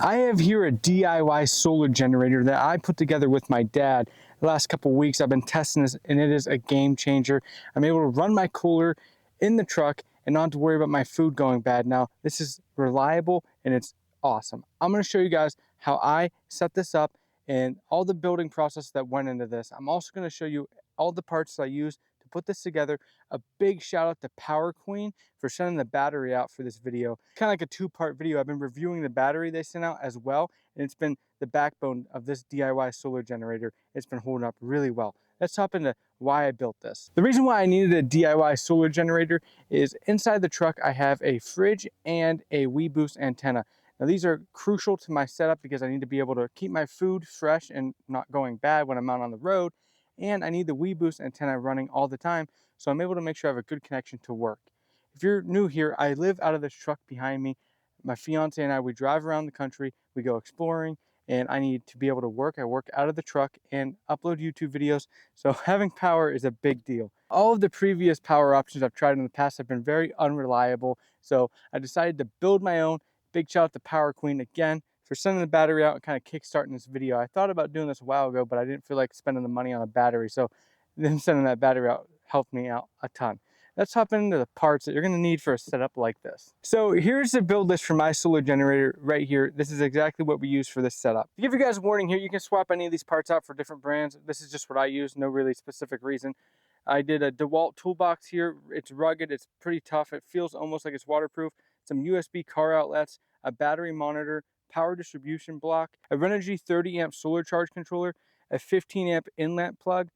I have here a DIY solar generator that I put together with my dad. The last couple weeks I've been testing this and it is a game changer. I'm able to run my cooler in the truck and not have to worry about my food going bad. Now this is reliable and it's awesome. I'm going to show you guys how I set this up and all the building process that went into this. I'm also going to show you all the parts that I use to put this together. A big shout out to Power Queen for sending the battery out for this video. Kind of like a two-part video. I've been reviewing the battery they sent out as well, and it's been the backbone of this DIY solar generator. It's been holding up really well. Let's hop into why I built this. The reason why I needed a DIY solar generator is inside the truck I have a fridge and a weboost antenna. Now these are crucial to my setup because I need to be able to keep my food fresh and not going bad when I'm out on the road. And I need the weboost antenna running all the time, so I'm able to make sure I have a good connection to work. If you're new here, I live out of this truck behind me. My fiance and I, we drive around the country, we go exploring, and I need to be able to work. I work out of the truck and upload YouTube videos, so having power is a big deal. All of the previous power options I've tried in the past have been very unreliable, so I decided to build my own. Big shout out to Power Queen again for sending the battery out and kind of kickstarting this video. I thought about doing this a while ago, but I didn't feel like spending the money on a battery, so them sending that battery out helped me out a ton. Let's hop into the parts that you're going to need for a setup like this. So here's the build list for my solar generator right here. This is exactly what we use for this setup. To give you guys a warning here, you can swap any of these parts out for different brands. This is just what I use, no really specific reason. I did a DeWalt toolbox here. It's rugged, it's pretty tough. It feels almost like it's waterproof. Some USB car outlets, a battery monitor, power distribution block, a Renogy 30 amp solar charge controller, a 15 amp inlet plug,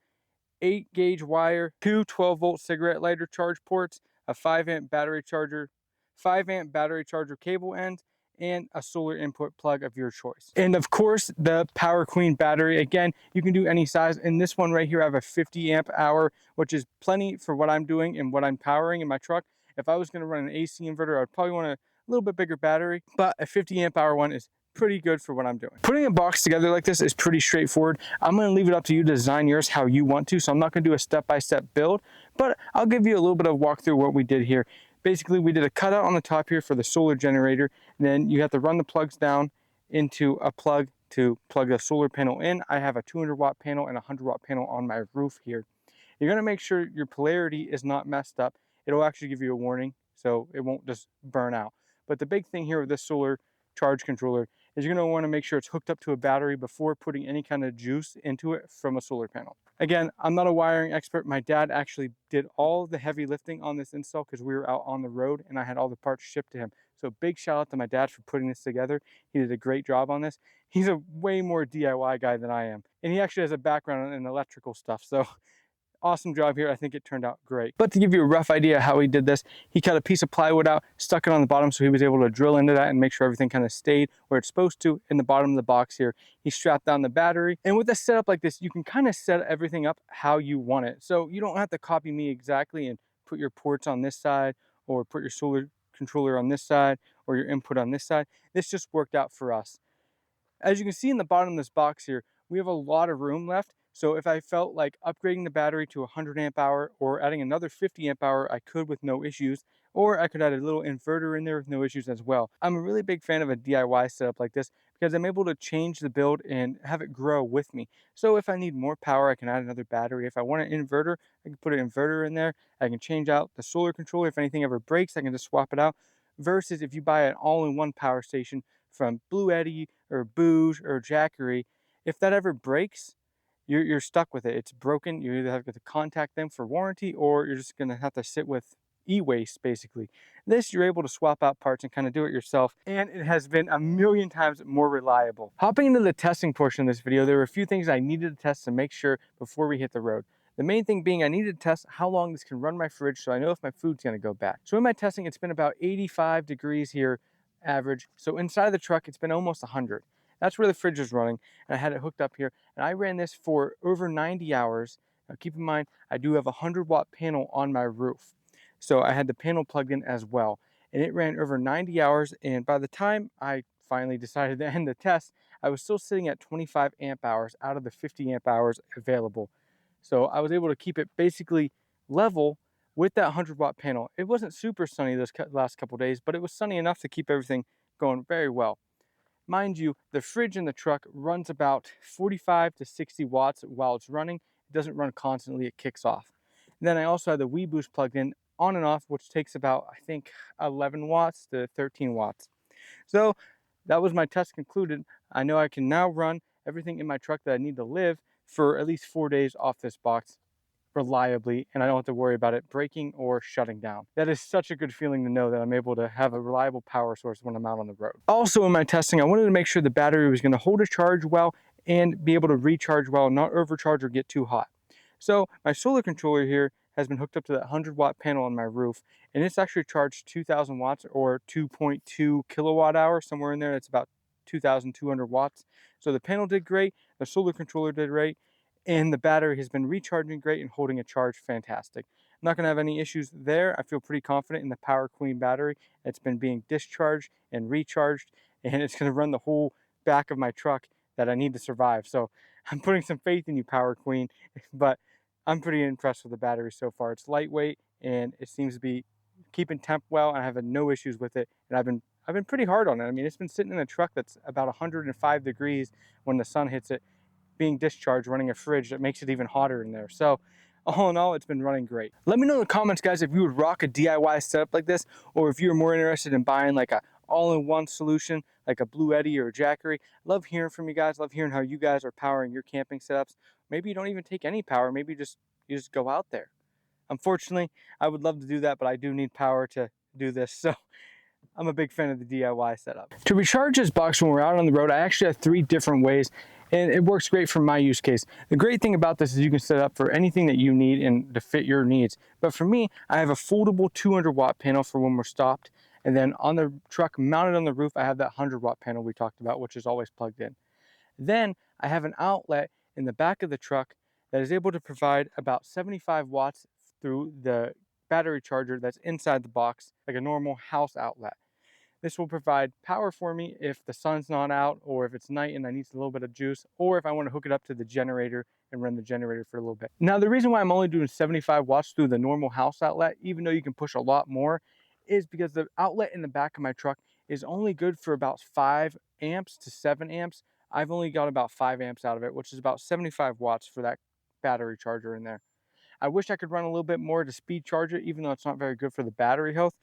8 gauge wire, two 12-volt cigarette lighter charge ports, a 5 amp battery charger, 5 amp battery charger cable end, and a solar input plug of your choice. And of course, the Power Queen battery. Again, you can do any size. In this one right here, I have a 50 amp hour, which is plenty for what I'm doing and what I'm powering in my truck. If I was going to run an AC inverter, I'd probably want a little bit bigger battery, but a 50 amp hour one is pretty good for what I'm doing. Putting a box together like this is pretty straightforward. I'm going to leave it up to you to design yours how you want to, so I'm not going to do a step-by-step build, but I'll give you a little bit of walkthrough what we did here. Basically, we did a cutout on the top here for the solar generator, and then you have to run the plugs down into a plug to plug the solar panel in. I have a 200 watt panel and a 100 watt panel on my roof here. You're going to make sure your polarity is not messed up. It'll actually give you a warning, so it won't just burn out. But the big thing here with this solar charge controller is you're going to want to make sure it's hooked up to a battery before putting any kind of juice into it from a solar panel. Again, I'm not a wiring expert. My dad actually did all the heavy lifting on this install because we were out on the road and I had all the parts shipped to him. So big shout out to my dad for putting this together. He did a great job on this. He's a way more DIY guy than I am. And he actually has a background in electrical stuff. So awesome job here. I think it turned out great. But to give you a rough idea how he did this, he cut a piece of plywood out, stuck it on the bottom so he was able to drill into that and make sure everything kind of stayed where it's supposed to in the bottom of the box here. He strapped down the battery. And with a setup like this, you can kind of set everything up how you want it. So you don't have to copy me exactly and put your ports on this side or put your solar controller on this side or your input on this side. This just worked out for us. As you can see in the bottom of this box here, we have a lot of room left. So if I felt like upgrading the battery to 100 amp hour or adding another 50 amp hour, I could with no issues, or I could add a little inverter in there with no issues as well. I'm a really big fan of a DIY setup like this because I'm able to change the build and have it grow with me. So if I need more power, I can add another battery. If I want an inverter, I can put an inverter in there. I can change out the solar controller. If anything ever breaks, I can just swap it out. Versus if you buy an all-in-one power station from Blue Eddy or Booge or Jackery, if that ever breaks, you're stuck with it. It's broken. You either have to contact them for warranty or you're just going to have to sit with e-waste basically. This, you're able to swap out parts and kind of do it yourself, and it has been a million times more reliable. Hopping into the testing portion of this video, there were a few things I needed to test to make sure before we hit the road. The main thing being I needed to test how long this can run my fridge so I know if my food's going to go bad. So in my testing, it's been about 85 degrees here average. So inside the truck, it's been almost 100. That's where the fridge is running, and I had it hooked up here, and I ran this for over 90 hours. Now keep in mind, I do have a 100 watt panel on my roof, so I had the panel plugged in as well, and it ran over 90 hours, and by the time I finally decided to end the test, I was still sitting at 25 amp hours out of the 50 amp hours available. So I was able to keep it basically level with that 100 watt panel. It wasn't super sunny this last couple days, but it was sunny enough to keep everything going very well. Mind you, the fridge in the truck runs about 45 to 60 watts while it's running. It doesn't run constantly, it kicks off. And then I also have the weboost plugged in on and off, which takes about, I think, 11 watts to 13 watts. So that was my test concluded. I know I can now run everything in my truck that I need to live for at least 4 days off this box reliably, and I don't have to worry about it breaking or shutting down. That is such a good feeling to know that I'm able to have a reliable power source when I'm out on the road. Also in my testing, I wanted to make sure the battery was going to hold a charge well and be able to recharge well, not overcharge or get too hot. So my solar controller here has been hooked up to that 100-watt panel on my roof, and it's actually charged 2,000 watts or 2.2 kilowatt hours, somewhere in there. It's about 2,200 watts. So the panel did great, the solar controller did great, and the battery has been recharging great and holding a charge fantastic. I'm not going to have any issues there. I feel pretty confident in the Power Queen battery. It's been being discharged and recharged, and it's going to run the whole back of my truck that I need to survive. So I'm putting some faith in you, Power Queen, but I'm pretty impressed with the battery so far. It's lightweight and it seems to be keeping temp well, and I have had no issues with it. And I've been pretty hard on it. I mean, it's been sitting in a truck that's about 105 degrees when the sun hits it, being discharged, running a fridge that makes it even hotter in there. So all in all, it's been running great. Let me know in the comments, guys, if you would rock a DIY setup like this, or if you're more interested in buying like a all-in-one solution, like a Blue Eddy or a Jackery. Love hearing from you guys. Love hearing how you guys are powering your camping setups. Maybe you don't even take any power. Maybe you just go out there. Unfortunately, I would love to do that, but I do need power to do this. So I'm a big fan of the DIY setup. To recharge this box when we're out on the road, I actually have 3 different ways, and it works great for my use case. The great thing about this is you can set it up for anything that you need and to fit your needs. But for me, I have a foldable 200-watt panel for when we're stopped, and then on the truck mounted on the roof, I have that 100-watt panel we talked about, which is always plugged in. Then I have an outlet in the back of the truck that is able to provide about 75 watts through the battery charger that's inside the box, like a normal house outlet. This will provide power for me if the sun's not out, or if it's night and I need a little bit of juice, or if I want to hook it up to the generator and run the generator for a little bit. Now, the reason why I'm only doing 75 watts through the normal house outlet, even though you can push a lot more, is because the outlet in the back of my truck is only good for about 5 amps to 7 amps. I've only got about 5 amps out of it, which is about 75 watts for that battery charger in there. I wish I could run a little bit more to speed charge it, even though it's not very good for the battery health.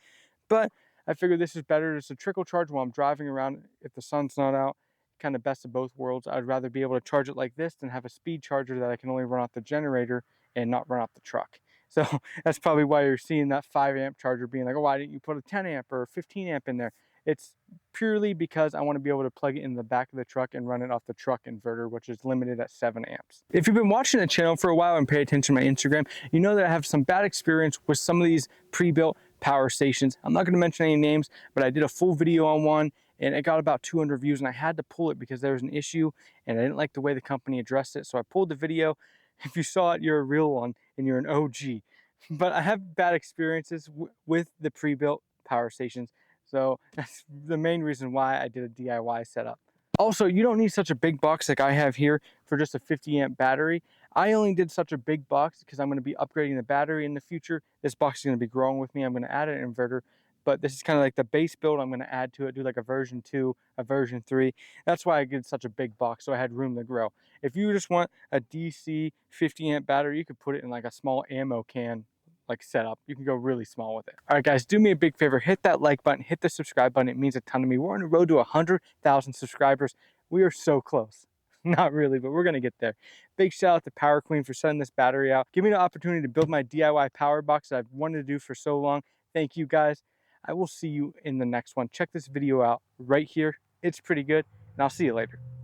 But I figured this is better just to trickle charge while I'm driving around if the sun's not out. Kind of best of both worlds. I'd rather be able to charge it like this than have a speed charger that I can only run off the generator and not run off the truck. So that's probably why you're seeing that 5 amp charger being like, oh, why didn't you put a 10 amp or a 15 amp in there? It's purely because I want to be able to plug it in the back of the truck and run it off the truck inverter, which is limited at 7 amps. If you've been watching the channel for a while and pay attention to my Instagram, you know that I have some bad experience with some of these pre-built power stations. I'm not going to mention any names, but I did a full video on one and it got about 200 views, and I had to pull it because there was an issue and I didn't like the way the company addressed it. So I pulled the video. If you saw it, you're a real one and you're an OG. But I have bad experiences with the pre-built power stations. So that's the main reason why I did a DIY setup. Also, you don't need such a big box like I have here for just a 50 amp battery. I only did such a big box because I'm going to be upgrading the battery in the future. This box is going to be growing with me. I'm going to add an inverter, but this is kind of like the base build I'm going to add to it, do like a version 2, a version 3. That's why I did such a big box, so I had room to grow. If you just want a DC 50 amp battery, you could put it in like a small ammo can like setup. You can go really small with it. All right, guys, do me a big favor. Hit that like button, hit the subscribe button. It means a ton to me. We're on the road to 100,000 subscribers. We are so close. Not really, but we're going to get there. Big shout out to Power Queen for sending this battery out. Give me the opportunity to build my DIY power box that I've wanted to do for so long. Thank you, guys. I will see you in the next one. Check this video out right here. It's pretty good, and I'll see you later.